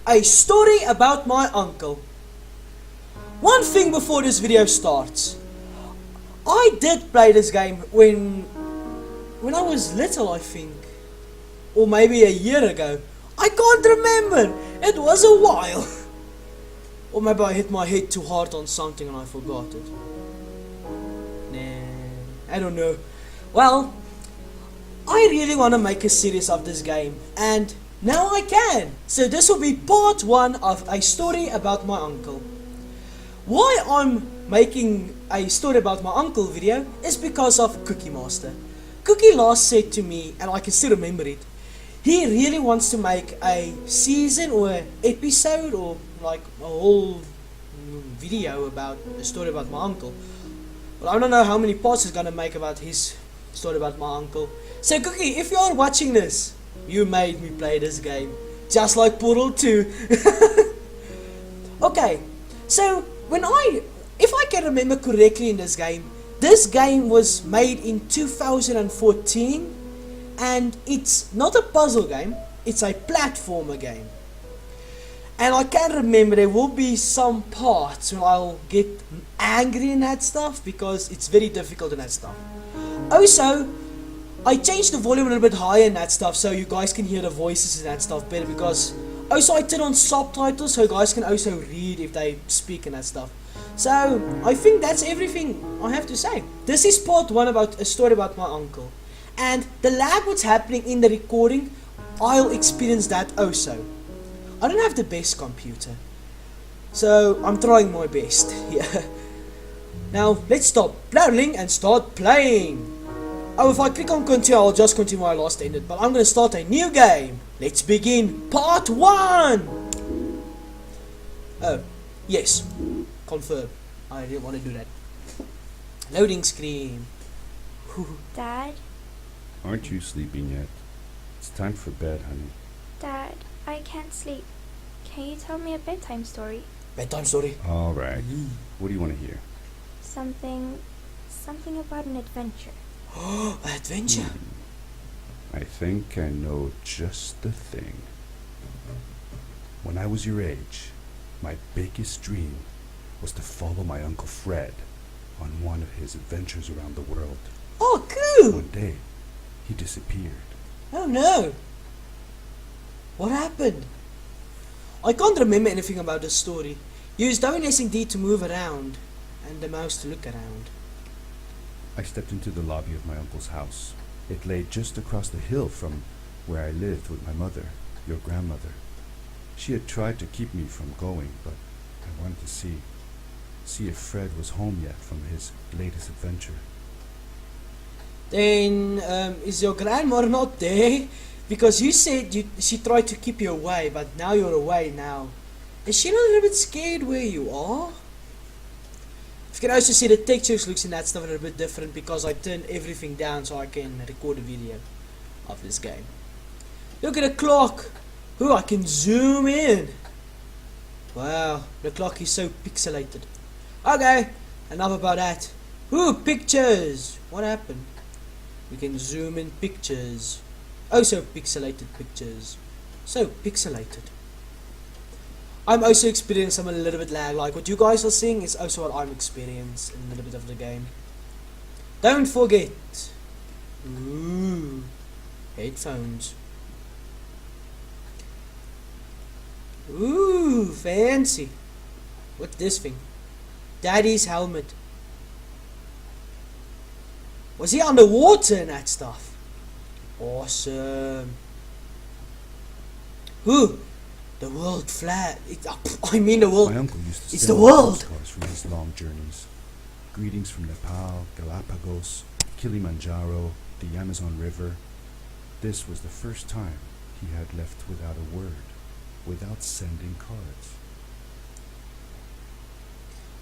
a story about my uncle. One thing before this video starts. I did play this game when I was little, I think. Or maybe a year ago. I can't remember. It was a while. Or maybe I hit my head too hard on something and I forgot it. Nah, I don't know. Well, I really want to make a series of this game, and now I can. So this will be part 1 of a story about my uncle. Why I'm making a story about my uncle video is because of Cookie Master. Cookie last said to me, and I can still remember it, he really wants to make a season or an episode or like a whole video about a story about my uncle. Well, I don't know how many parts he's gonna make about his story about my uncle. So Cookie, if you're watching this, you made me play this game. Just like Portal 2. Okay, so if I can remember correctly in this game was made in 2014, and it's not a puzzle game, it's a platformer game. And I can remember there will be some parts when I'll get angry in that stuff, because it's very difficult in that stuff. Also, I changed the volume a little bit higher in that stuff so you guys can hear the voices in that stuff better, because also I turn on subtitles so you guys can also read if they speak and that stuff. So I think that's everything I have to say. This is part 1 about a story about my uncle. And the lag what's happening in the recording, I'll experience that also. I don't have the best computer, so I'm trying my best. Yeah. Now let's stop blabbering and start playing. Oh, if I click on continue, I'll just continue where I last ended, but I'm going to start a new game. Let's begin part 1. Oh, yes, confirm. I didn't want to do that. Loading screen. Dad? Aren't you sleeping yet? It's time for bed, honey. Dad, I can't sleep. Can you tell me a bedtime story? Bedtime story. All right. What do you want to hear? Something about an adventure. Adventure. I think I know just the thing. When I was your age, my biggest dream was to follow my Uncle Fred on one of his adventures around the world. Oh, cool! One day, he disappeared. Oh no! What happened? I can't remember anything about the story. Use WSD to move around, and the mouse to look around. I stepped into the lobby of my uncle's house. It lay just across the hill from where I lived with my mother, your grandmother. She had tried to keep me from going, but I wanted to see if Fred was home yet from his latest adventure. Then, is your grandmother not there? Because you said she tried to keep you away, but now you're away now. Is she not a little bit scared where you are? You can also see the textures looks in that stuff a little bit different because I turned everything down so I can record a video of this game. Look at the clock! Ooh, I can zoom in! Wow, the clock is so pixelated. Okay, enough about that. Ooh, pictures! What happened? We can zoom in pictures. Oh, so pixelated pictures. So pixelated. I'm also experiencing a little bit lag. Like what you guys are seeing is also what I'm experiencing in a little bit of the game. Don't forget. Ooh, headphones. Ooh, fancy. What's this thing? Daddy's helmet. Was he underwater in that stuff? Awesome. Ooh, the world flat. I mean the world. My uncle used to It's send the me world. postcards from his long journeys. Greetings from Nepal, Galapagos, Kilimanjaro, the Amazon River. This was the first time he had left without a word, without sending cards.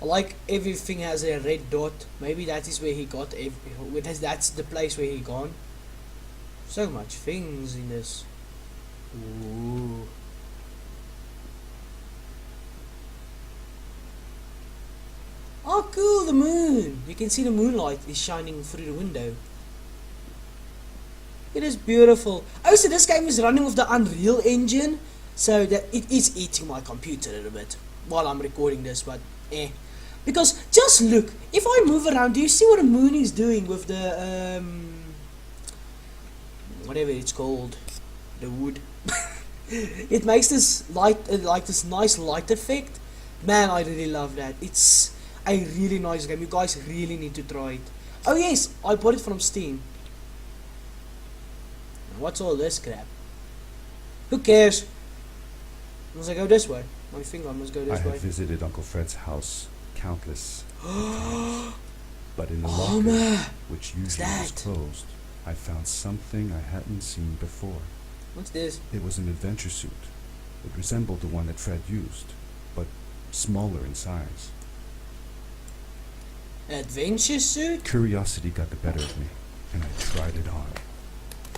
I like everything has a red dot. Maybe that is where he got that's the place where he gone. So much things in this. Ooh. Oh cool, the moon. You can see the moonlight is shining through the window. It is beautiful. Oh, so this game is running with the Unreal Engine. So that it is eating my computer a little bit while I'm recording this, but because just look, if I move around, do you see what the moon is doing with the whatever it's called, the wood? It makes this light, like this nice light effect. Man, I really love that. It's a really nice game. You guys really need to try it. Oh yes, I bought it from Steam. What's all this crap? Who cares? Must I go this way? My finger must go I this have way. visited Uncle Fred's house countless times, but in the Oh locker, man, which usually was that? closed, I found something I hadn't seen before. what's this? It was an adventure suit. It resembled the one that Fred used, but smaller in size. Adventure suit? Curiosity got the better of me, and I tried it on.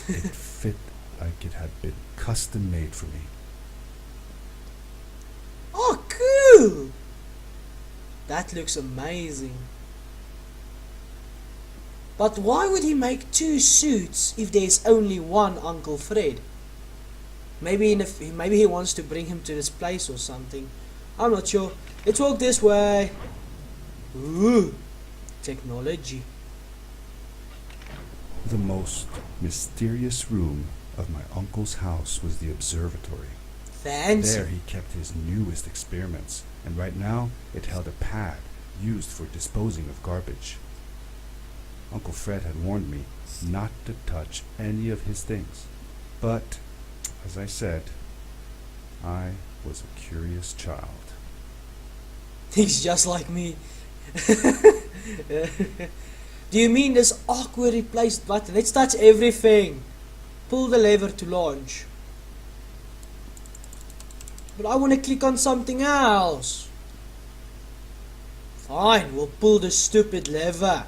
It fit like it had been custom made for me. Oh, cool! That looks amazing. But why would he make two suits if there's only one Uncle Fred? Maybe maybe he wants to bring him to this place or something. I'm not sure. Let's walk this way. Ooh, technology. The most mysterious room of my uncle's house was the observatory. Fancy. There he kept his newest experiments, and right now it held a pad used for disposing of garbage. Uncle Fred had warned me not to touch any of his things, but, as I said, I was a curious child. He's just like me. Do you mean this awkwardly placed button? Let's touch everything. Pull the lever to launch. But I want to click on something else. Fine, we'll pull the stupid lever.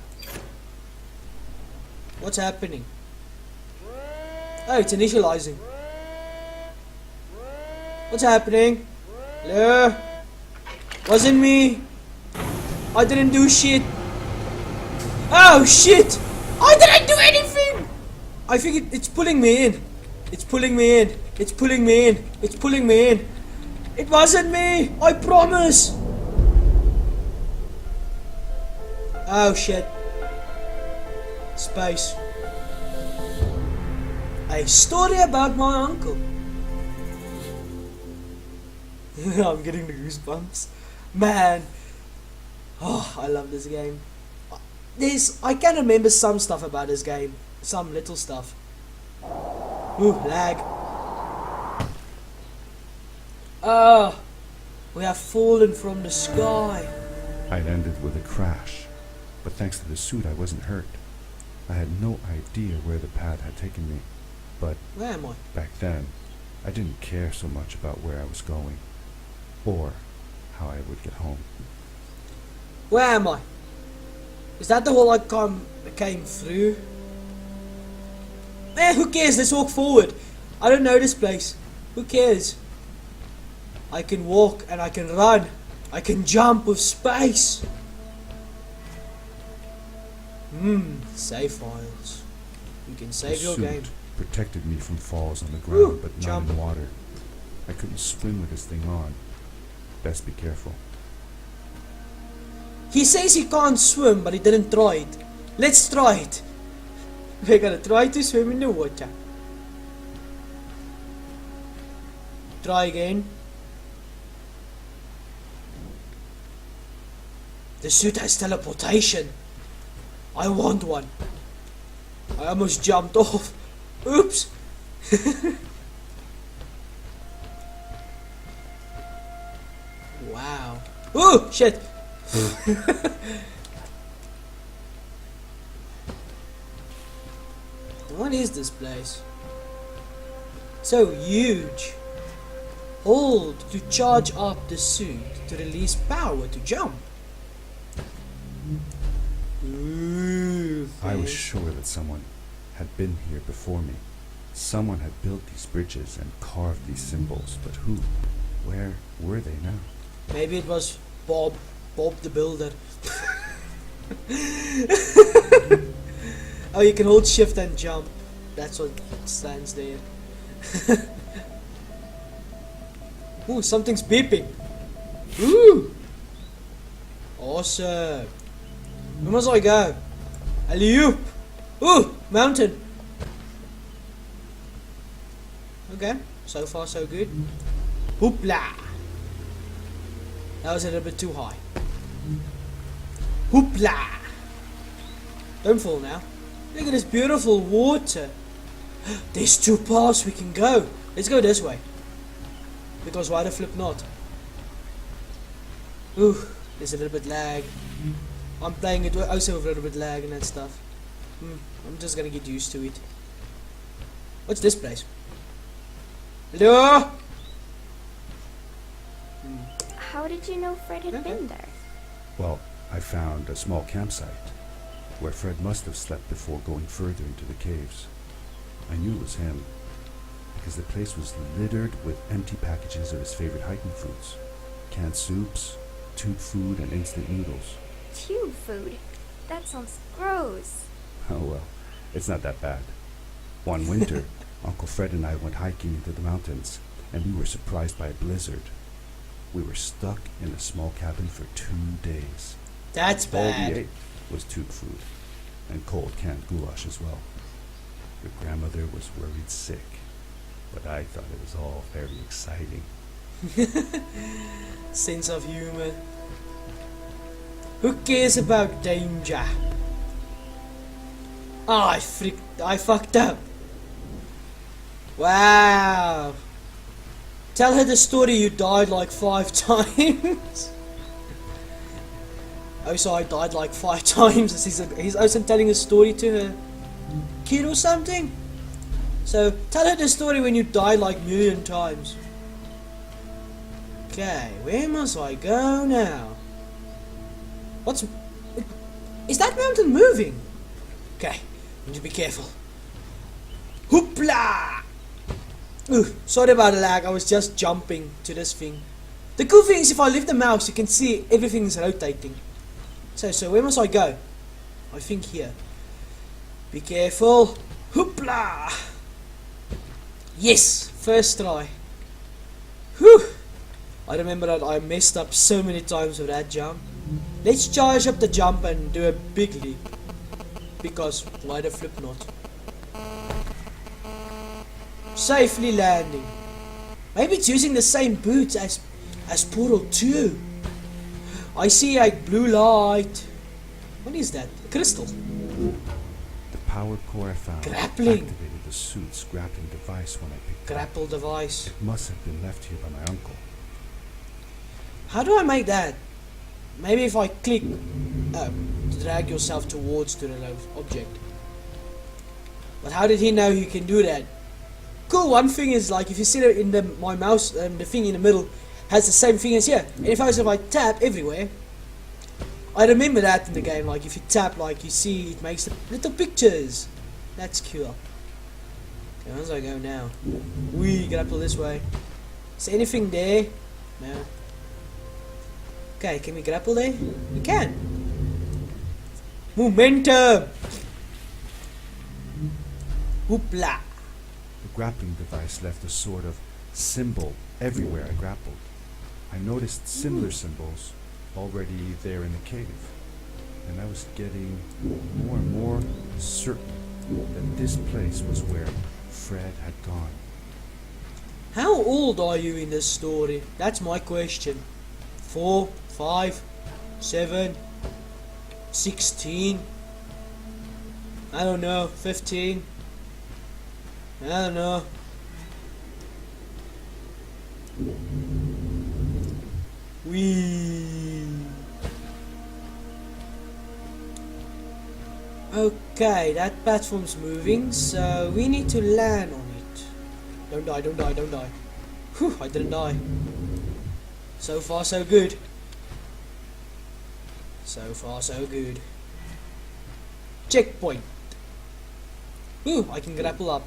What's happening? Oh, it's initializing. What's happening? Hello? Wasn't me. I didn't do shit. Oh shit! I didn't do anything! I think it's pulling me in. It's pulling me in. It's pulling me in. It's pulling me in. It wasn't me! I promise! Oh shit. Space. A story about my uncle. I'm getting the goosebumps. Man. Oh, I love this game. I can remember some stuff about this game. Some little stuff. Ooh, lag. Ah, we have fallen from the sky. I'd ended with a crash, but thanks to the suit I wasn't hurt. I had no idea where the pad had taken me, but Where am I? back then, I didn't care so much about where I was going, or how I would get home. Where am I? Is that the hole I came through? Who cares? Let's walk forward. I don't know this place. Who cares? I can walk and I can run. I can jump with space. Save files. You can save The your suit game. protected me from falls on the ground, Woo, but not jump. in water. I couldn't swim with this thing on. Best be careful. He says he can't swim, but he didn't try it. Let's try it. We're gonna try to swim in the water. Try again. The suit has teleportation. I want one. I almost jumped off. Oops. Wow. Ooh, shit. What is this place? So huge. Hold to charge up the suit to release power to jump. Ooh, I was fancy. sure that someone had been here before me. Someone had built these bridges and carved these symbols, but who? Where were they now? Maybe it was Bob the Builder. Oh, you can hold shift and jump. That's what stands there. Ooh, something's beeping. Ooh! Awesome. Where must I go? Alley-oop! Ooh! Mountain! Okay, so far so good. Hoopla! That was a little bit too high. Hoopla! Don't fall now. Look at this beautiful water. There's 2 paths we can go. Let's go this way. Because why the flip not? Ooh, there's a little bit lag. I'm playing it also with a little bit lag and that stuff. I'm just gonna get used to it. What's this place? Hello? How did you know Fred had been there? Well, I found a small campsite where Fred must have slept before going further into the caves. I knew it was him because the place was littered with empty packages of his favorite hiking foods. Canned soups, tube food, and instant noodles. Tube food? That sounds gross. Oh well, it's not that bad. One winter, Uncle Fred and I went hiking into the mountains, and we were surprised by a blizzard. We were stuck in a small cabin for 2 days. That's All we bad. ate was tube food, and cold canned goulash as well. Your grandmother was worried sick, but I thought it was all very exciting. Sense of humor. Who cares about danger? Ah, I fucked up. Wow. Tell her the story you died like 5 times. Oh, so I died like 5 times. He's also telling a story to her kid or something. So tell her the story when you died like 1,000,000 times. Okay, where must I go now? Is that mountain moving? Okay, need to be careful. Hoopla! Ooh, sorry about the lag, I was just jumping to this thing. The cool thing is if I lift the mouse you can see everything's rotating. So where must I go? I think here. Be careful. Hoopla! Yes, first try. Whew! I remember that I messed up so many times with that jump. Let's charge up the jump and do a big leap. Because why the flip not? Safely landing. Maybe it's using the same boots as Portal 2. I see a blue light. What is that? A crystal. The power core I found Grappling. activated the suit's grappling device when I picked it up. Grapple device. It must have been left here by my uncle. How do I make that? Maybe if I click drag yourself towards to the object. But how did he know you can do that? Cool, one thing is like if you see it in my mouse, the thing in the middle has the same thing as here. And if I tap everywhere, I remember that in the game, like if you tap, like you see it makes the little pictures. That's cool. Okay, where does I go now? We grapple this way. Is there anything there? No. Okay, can we grapple there? We can. Momentum! Hoopla! The grappling device left a sort of symbol everywhere I grappled. I noticed similar symbols already there in the cave, and I was getting more and more certain that this place was where Fred had gone. How old are you in this story? That's my question. 4, 5, 7, 16? I don't know, 15? I don't know. Whee! Okay, that platform's moving, so we need to land on it. Don't die, don't die, don't die. Whew, I didn't die. So far so good. So far so good. Checkpoint. Ooh, I can grapple up.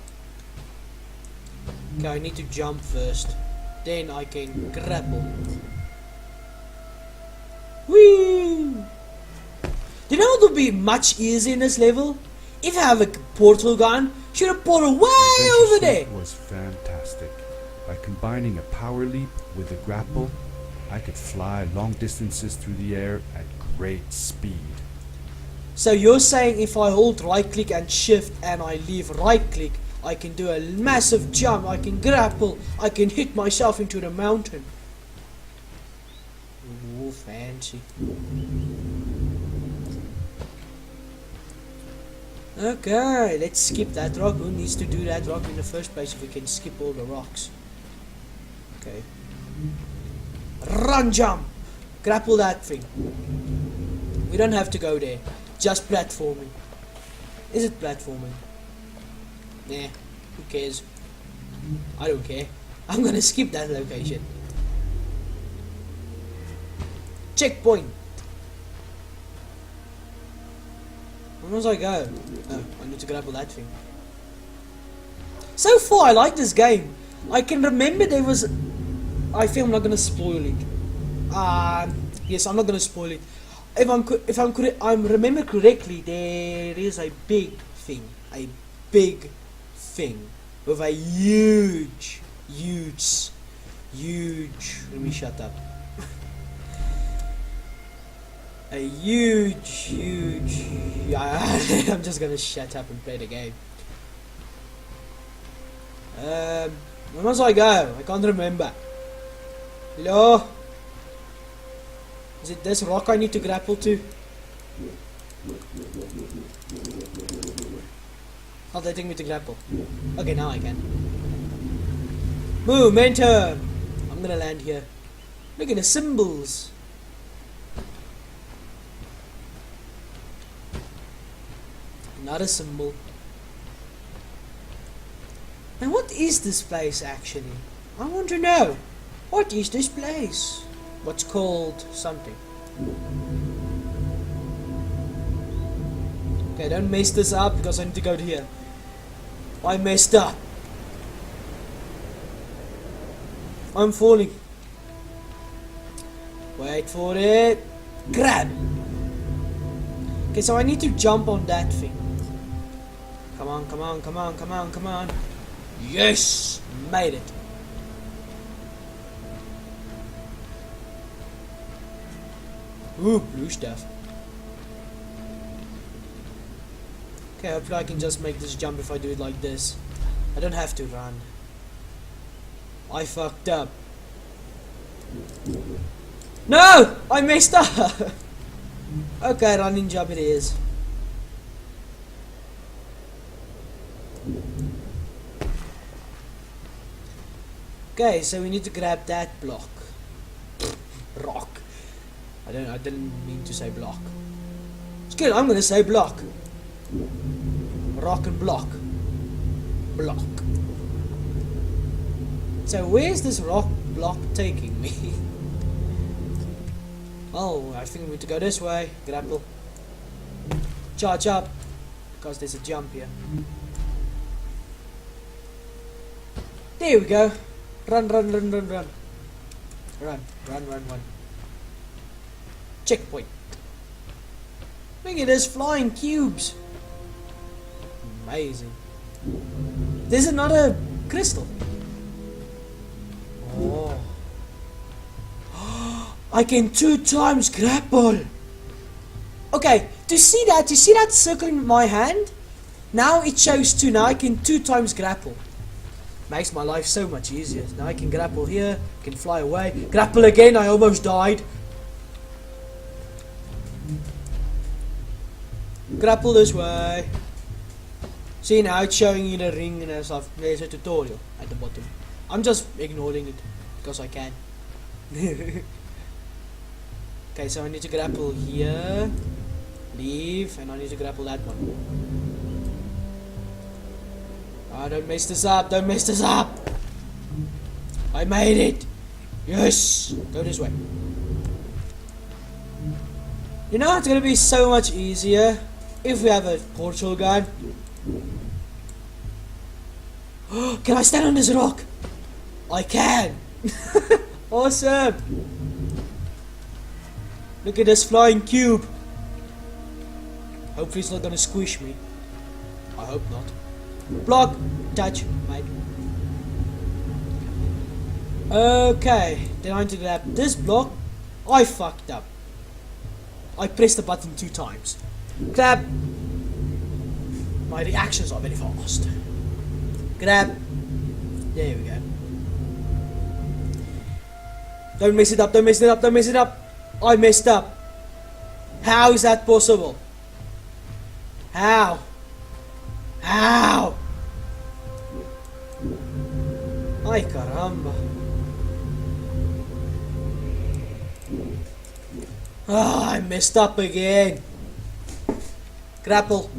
Okay, I need to jump first. Then I can grapple. Whee! You know what would be much easier in this level? If I have a portal gun, shoot a portal way The adventure over there. suit was fantastic. By combining a power leap with a grapple, I could fly long distances through the air at great speed. So you're saying if I hold right click and shift and I leave right click, I can do a massive jump, I can grapple, I can hit myself into the mountain. Ooh, fancy. Okay, let's skip that rock. Who needs to do that rock in the first place if we can skip all the rocks? Okay. Run, jump! Grapple that thing. We don't have to go there. Just platforming. Is it platforming? Nah, who cares? I don't care. I'm gonna skip that location. Checkpoint. Where must I go? Oh, I need to grapple that thing. So far, I like this game. I can remember there was... I think I'm not gonna spoil it. Yes, I'm not gonna spoil it. If I'm remember correctly, there is a big thing with a huge. Let me shut up. A huge. I'm just gonna shut up and play the game. Where must I go? I can't remember. Hello? Is it this rock I need to grapple to? How's that take me to grapple? Okay, now I can. Momentum! I'm gonna land here. Look at the symbols. Another symbol. And what is this place actually? I want to know. What is this place? What's called something? Okay, don't mess this up because I need to go to here. I messed up. I'm falling. Wait for it. Grab. Okay, so I need to jump on that thing. Come on. Yes! Made it. Ooh, blue stuff. Okay, hopefully I can just make this jump if I do it like this. I don't have to run. I fucked up. No! I messed up! Okay, running jump it is. Okay, so we need to grab that block. Rock. I didn't mean to say block. It's good, I'm gonna say block. Rock and block. Block. So where's this rock block taking me? Oh, I think we need to go this way. Grapple. Charge up. Because there's a jump here. There we go. Run. Run. Checkpoint. Look at this flying cubes. Amazing. There's another crystal. Oh. I can 2 times grapple. Okay, to see that circle in my hand? Now it shows 2. Now I can 2 times grapple. Makes my life so much easier. Now I can grapple here, can fly away, grapple again, I almost died. Grapple this way. See, now it's showing you the ring and stuff. There's a tutorial at the bottom. I'm just ignoring it because I can. Okay, so I need to grapple here, leave, and I need to grapple that one. Ah, don't mess this up, I made it. Yes, go this way. You know, it's gonna be so much easier if we have a portal gun. Can I stand on this rock? I can. Awesome. Look at this flying cube. Hopefully it's not gonna squish me. I hope not. Block. Touch. Mate. Okay, then I need to grab this block. I fucked up. I pressed the button 2 times. Grab. My reactions are very fast. Grab. There we go. Don't mess it up, don't mess it up, don't mess it up. I messed up. How is that possible? How? How? Ay caramba. Ah, I messed up again. Grapple.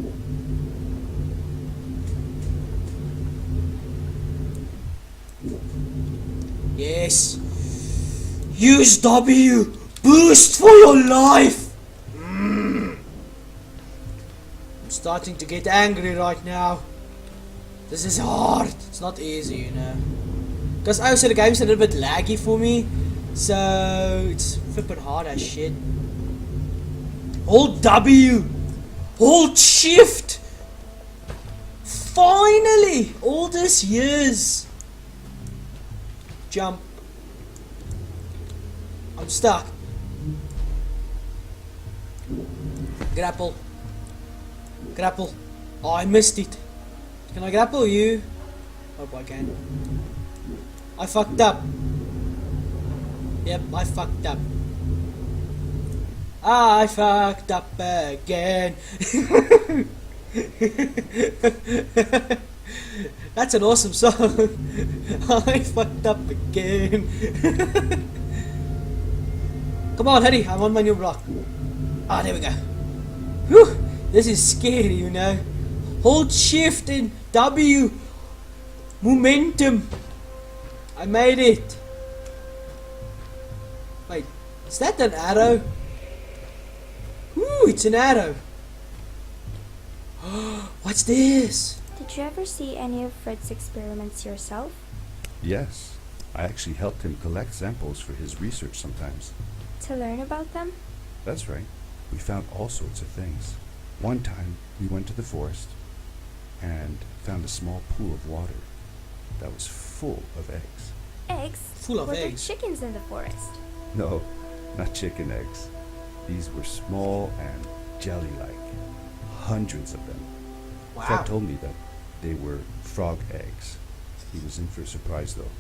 Yes. Use W. Boost for your life. I'm starting to get angry right now. This is hard. It's not easy, you know. Because also the game's a little bit laggy for me. So it's flipping hard as shit. Hold W. Hold shift. Finally. All these years. Jump. I'm stuck. Grapple. Grapple. Oh, I missed it. Can I grapple you? Hope I can. I fucked up. Yep, I fucked up. I fucked up again. That's an awesome song. I fucked up again. Come on, hurry, I'm on my new block. Ah, there we go. Whew, this is scary, you know. Hold shift and W. Momentum. I made it. Wait, is that an arrow? Ooh, it's an arrow. What's this? Did you ever see any of Fred's experiments yourself? Yes, I actually helped him collect samples for his research sometimes. To learn about them? That's right. We found all sorts of things. One time, we went to the forest and found a small pool of water that was full of eggs. Eggs? Full of Were eggs. there chickens in the forest? No, not chicken eggs. These were small and jelly-like. Hundreds of them. Wow. Fred told me that they were frog eggs. He was in for a surprise though.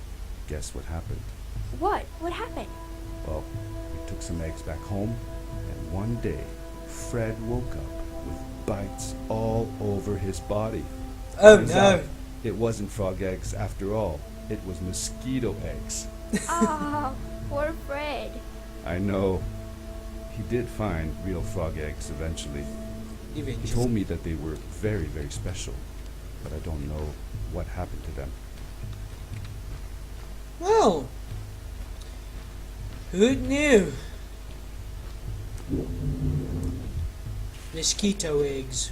Guess what happened? What? What happened? Well, we took some eggs back home, and one day, Fred woke up with bites all over his body. Oh Turns no. out it wasn't frog eggs after all. It was mosquito eggs. Ah, poor Fred. I know. He did find real frog eggs eventually. He Eventually. told me that they were very, very special, but I don't know what happened to them. Well, who knew? Mosquito eggs.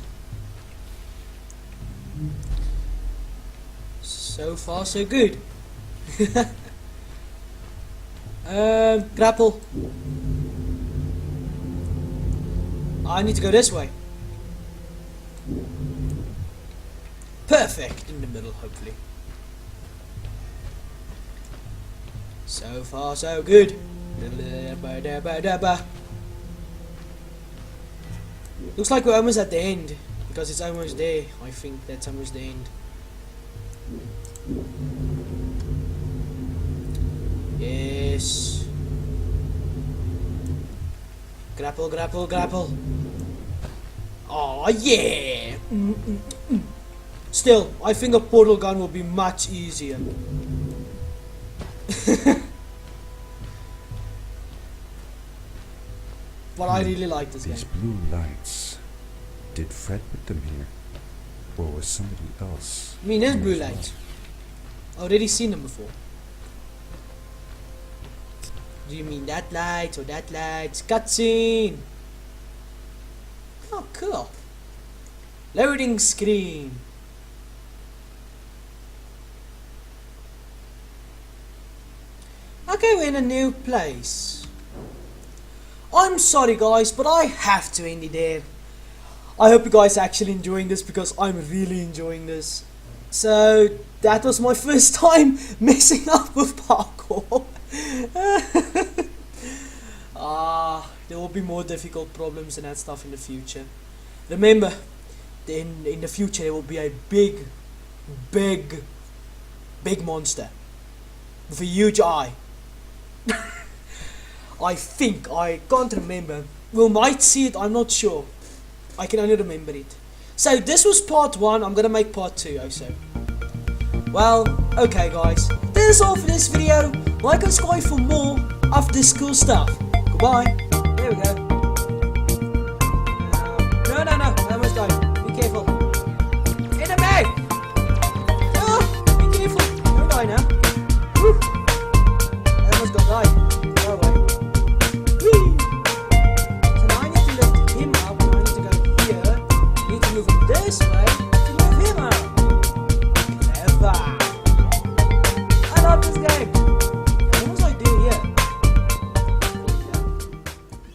So far, so good. Grapple. I need to go this way. Perfect in the middle, hopefully. So far, so good. Looks like we're almost at the end because it's almost there. I think that's almost the end. Yes. Grapple, grapple, grapple. Oh yeah. Still, I think a portal gun will be much easier. But I really like this These game. blue lights. Did Fred put them here? Or was somebody else? I mean, there's here blue as well? lights. Already seen them before. Do you mean that light or that light? Cutscene! Oh, cool. Loading screen. Okay, we're in a new place. I'm sorry guys, but I have to end it there. I hope you guys are actually enjoying this because I'm really enjoying this. So that was my first time messing up with parkour. There will be more difficult problems and that stuff in the future. Remember, in the future there will be a big monster with a huge eye. I can't remember. We might see it, I'm not sure. I can only remember it. So this was part 1, I'm gonna make part 2 also. Well, okay guys, that is all for this video. Like and subscribe for more of this cool stuff. Goodbye. There we go. No, I almost died. Be careful. In the bag! Oh, be careful. Don't die now. Woo. I almost got died. Go away. Whee. So now I need to lift him up. I need to go here. I need to move him this way to move him out.